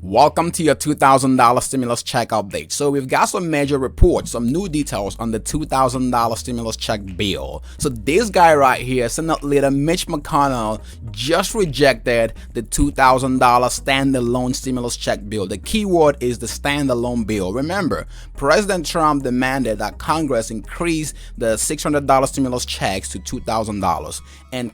Welcome to your $2,000 stimulus check update. So we've got some major reports, some new details on the $2,000 stimulus check bill. So this guy right here, Senate Leader Mitch McConnell, just rejected the $2,000 standalone stimulus check bill. The key word is the standalone bill. Remember, President Trump demanded that Congress increase the $600 stimulus checks to $2,000, and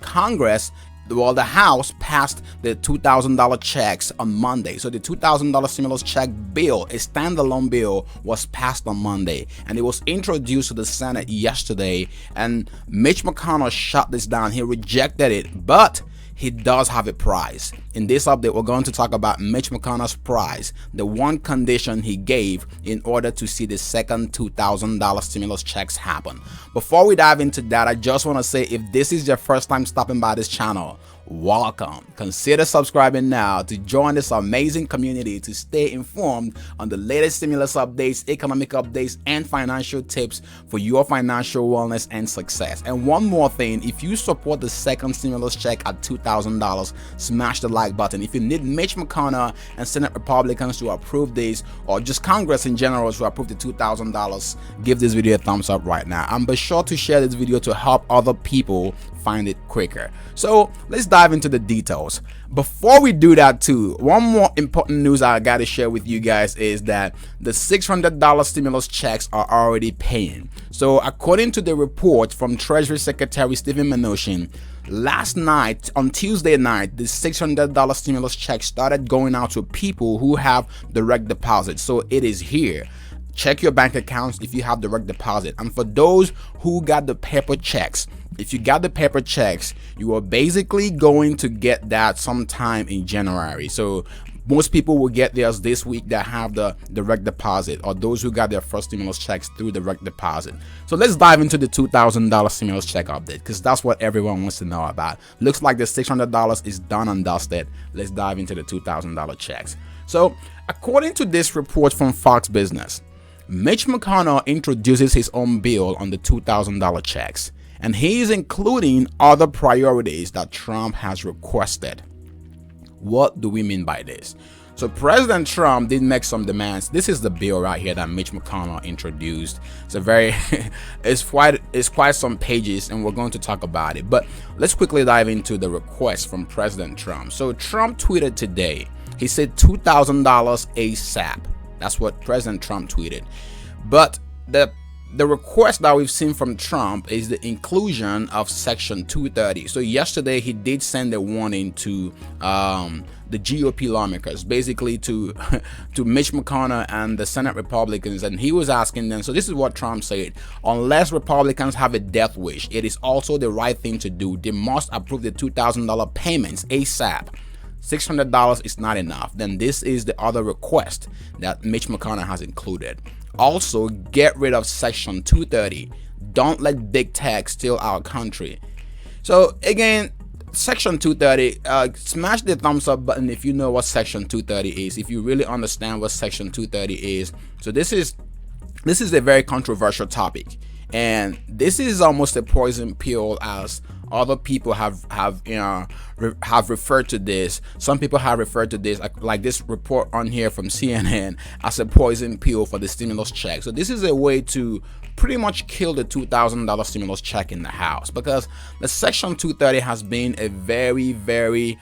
the House passed the $2,000 checks on Monday. So the $2,000 stimulus check bill, a standalone bill, was passed on Monday, and it was introduced to the Senate yesterday. And Mitch McConnell shut this down. He rejected it, but he does have a prize. In this update, we're going to talk about Mitch McConnell's prize, the one condition he gave in order to see the second $2,000 stimulus checks happen. Before we dive into that, I just want to say, if this is your first time stopping by this channel, welcome. Consider subscribing now to join this amazing community to stay informed on the latest stimulus updates, economic updates, and financial tips for your financial wellness and success. And one more thing, if you support the second stimulus check at $2,000, smash the like button. If you need Mitch McConnell and Senate Republicans to approve this, or just Congress in general to approve the $2,000, give this video a thumbs up right now. And be sure to share this video to help other people find it quicker. So let's dive into the details. Before we do that too, one more important news I got to share with you guys is that the $600 stimulus checks are already paying. So according to the report from Treasury Secretary Steven Mnuchin, last night, on Tuesday night, the $600 stimulus check started going out to people who have direct deposit. So it is here. Check your bank accounts if you have direct deposit. And for those who got the paper checks, if you got the paper checks, you are basically going to get that sometime in January. So most people will get theirs this week that have the direct deposit, or those who got their first stimulus checks through direct deposit. So let's dive into the $2,000 stimulus check update, because that's what everyone wants to know about. Looks like the $600 is done and dusted. Let's dive into the $2,000 checks. So according to this report from Fox Business, Mitch McConnell introduces his own bill on the $2,000 checks, and he is including other priorities that Trump has requested. What do we mean by this? So President Trump did make some demands. This is the bill right here that Mitch McConnell introduced. It's a very it's quite some pages, and we're going to talk about it. But let's quickly dive into the request from President Trump. So Trump tweeted today. He said $2,000 ASAP. That's what President Trump tweeted. But the request that we've seen from Trump is the inclusion of Section 230. So yesterday he did send a warning to the GOP lawmakers, basically to Mitch McConnell and the Senate Republicans, and he was asking them. So this is what Trump said: unless Republicans have a death wish, it is also the right thing to do. They must approve the $2,000 payments ASAP. $600 is not enough. Then this is the other request that Mitch McConnell has included. Also, get rid of Section 230. Don't let big tech steal our country. So again, Section 230, smash the thumbs up button if you know what Section 230 is, if you really understand what Section 230 is. So this is a very controversial topic, and this is almost a poison pill, as other people have referred to this. Some people have referred to this, like this report on here from CNN, as a poison pill for the stimulus check. So this is a way to pretty much kill the $2,000 stimulus check in the House, because the Section 230 has been a very, very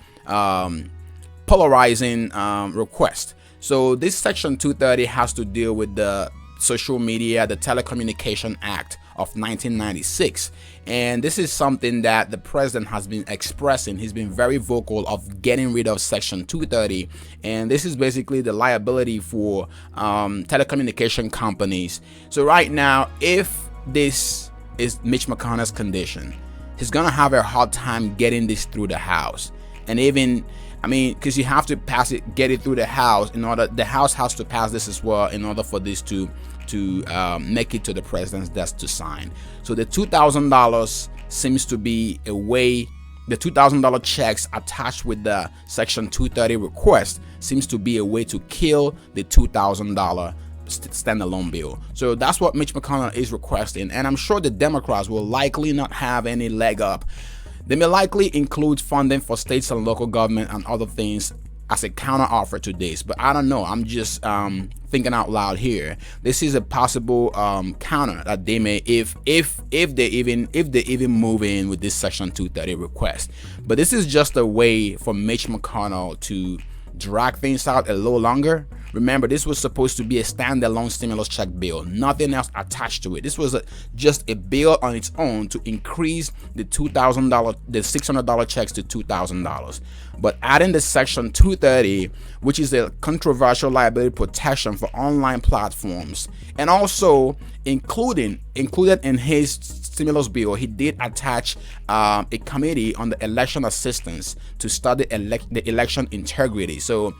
polarizing request. So this Section 230 has to deal with the social media, the Telecommunication Act of 1996, and this is something that the president has been expressing. He's been very vocal of getting rid of Section 230, and this is basically the liability for telecommunication companies. So right now, if this is Mitch McConnell's condition, he's gonna have a hard time getting this through the House. And even, I mean, because you have to pass it, get it through the House, the House has to pass this as well in order for this to make it to the president's desk to sign. So the $2,000 seems to be a way. The $2,000 checks attached with the Section 230 request seems to be a way to kill the $2,000 standalone bill. So that's what Mitch McConnell is requesting, and I'm sure the Democrats will likely not have any leg up. They may likely include funding for states and local government and other things as a counter offer to this, but I don't know. I'm just thinking out loud here. This is a possible counter that they may, if they even move in with this Section 230 request. But this is just a way for Mitch McConnell to drag things out a little longer. Remember, this was supposed to be a standalone stimulus check bill, nothing else attached to it. This was just a bill on its own to increase the $2,000, the $600 checks to $2,000. But adding the Section 230, which is a controversial liability protection for online platforms, and also included in his stimulus bill, he did attach a committee on the election assistance to study the election integrity. So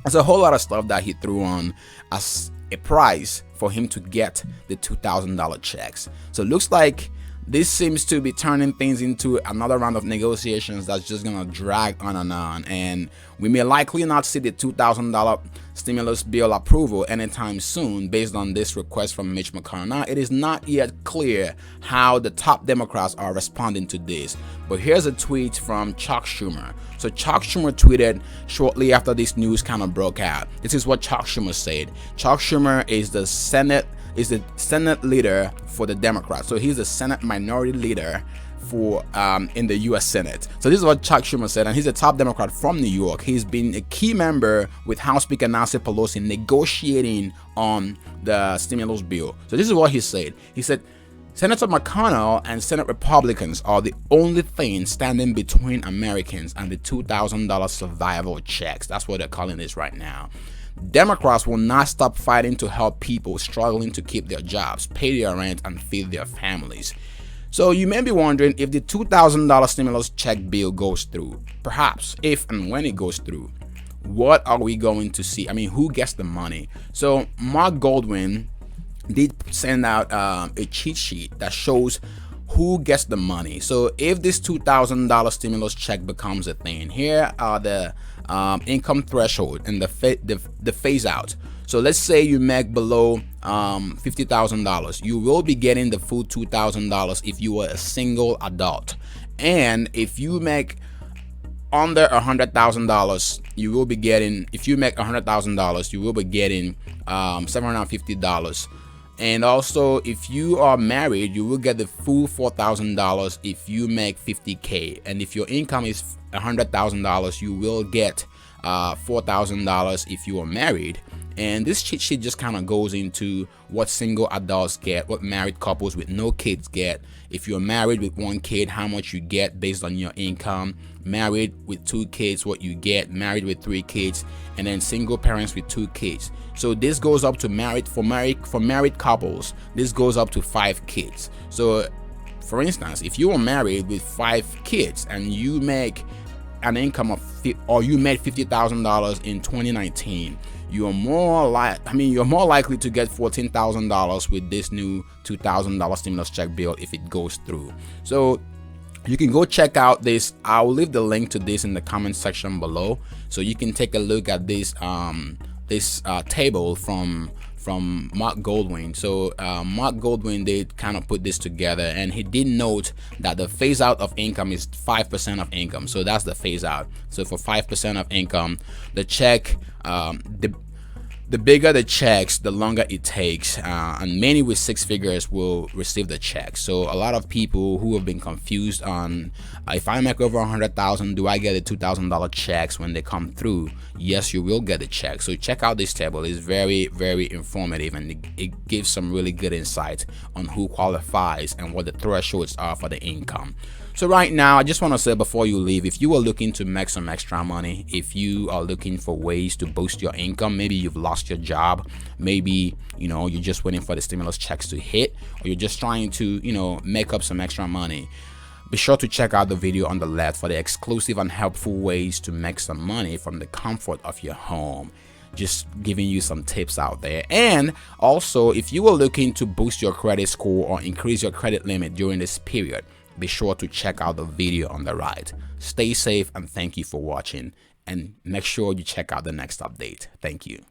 there's a whole lot of stuff that he threw on as a price for him to get the $2,000 checks. So it looks like this seems to be turning things into another round of negotiations that's just gonna drag on, and we may likely not see the $2,000 stimulus bill approval anytime soon based on this request from Mitch McConnell. Now, it is not yet clear how the top Democrats are responding to this, but here's a tweet from Chuck Schumer. So Chuck Schumer tweeted shortly after this news kind of broke out. This is what Chuck Schumer said. Chuck Schumer is the Senate leader for the Democrats. So he's the Senate minority leader for in the U.S. Senate. So this is what Chuck Schumer said, and he's a top Democrat from New York. He's been a key member with House Speaker Nancy Pelosi negotiating on the stimulus bill. So this is what he said. He said, Senator McConnell and Senate Republicans are the only thing standing between Americans and the $2,000 survival checks. That's what they're calling this right now. Democrats will not stop fighting to help people struggling to keep their jobs, pay their rent, and feed their families. So you may be wondering, if the $2,000 stimulus check bill goes through, perhaps if and when it goes through, what are we going to see? I mean, who gets the money? So Mark Goldwyn did send out a cheat sheet that shows who gets the money. So if this $2,000 stimulus check becomes a thing, here are the income threshold and the phase out. So let's say you make below $50,000, you will be getting the full $2,000 if you are a single adult, and if you make under $100,000, you will be getting, if you make $100,000, you will be getting $750. And also, if you are married, you will get the full $4,000 if you make $50K. And if your income is $100,000, you will get $4,000 if you are married. And this cheat sheet just kind of goes into what single adults get, what married couples with no kids get. If you're married with one kid, how much you get based on your income. Married with 2 kids, what you get. Married with 3 kids, and then single parents with 2 kids. So this goes up to married couples. This goes up to 5 kids. So, for instance, if you are married with 5 kids and you make an income of you made $50,000 in 2019, you're more likely to get $14,000 with this new $2,000 stimulus check bill if it goes through. So you can go check out this. I'll leave the link to this in the comment section below, so you can take a look at this table from Mark Goldwyn. So Mark Goldwyn did kind of put this together, and he did note that the phase out of income is 5% of income. So that's the phase out. So for 5% of income, the check, the bigger the checks, the longer it takes, and many with 6 figures will receive the check. So a lot of people who have been confused on, if I make over $100,000, do I get the $2,000 checks when they come through? Yes, you will get a check. So check out this table. It's very, very informative, and it gives some really good insight on who qualifies and what the thresholds are for the income. So right now, I just want to say before you leave, if you are looking to make some extra money, if you are looking for ways to boost your income, maybe you've lost your job, maybe you're just waiting for the stimulus checks to hit, or you're just trying to make up some extra money, be sure to check out the video on the left for the exclusive and helpful ways to make some money from the comfort of your home. Just giving you some tips out there. And also, if you are looking to boost your credit score or increase your credit limit during this period, be sure to check out the video on the right. Stay safe, and thank you for watching, and make sure you check out the next update. Thank you.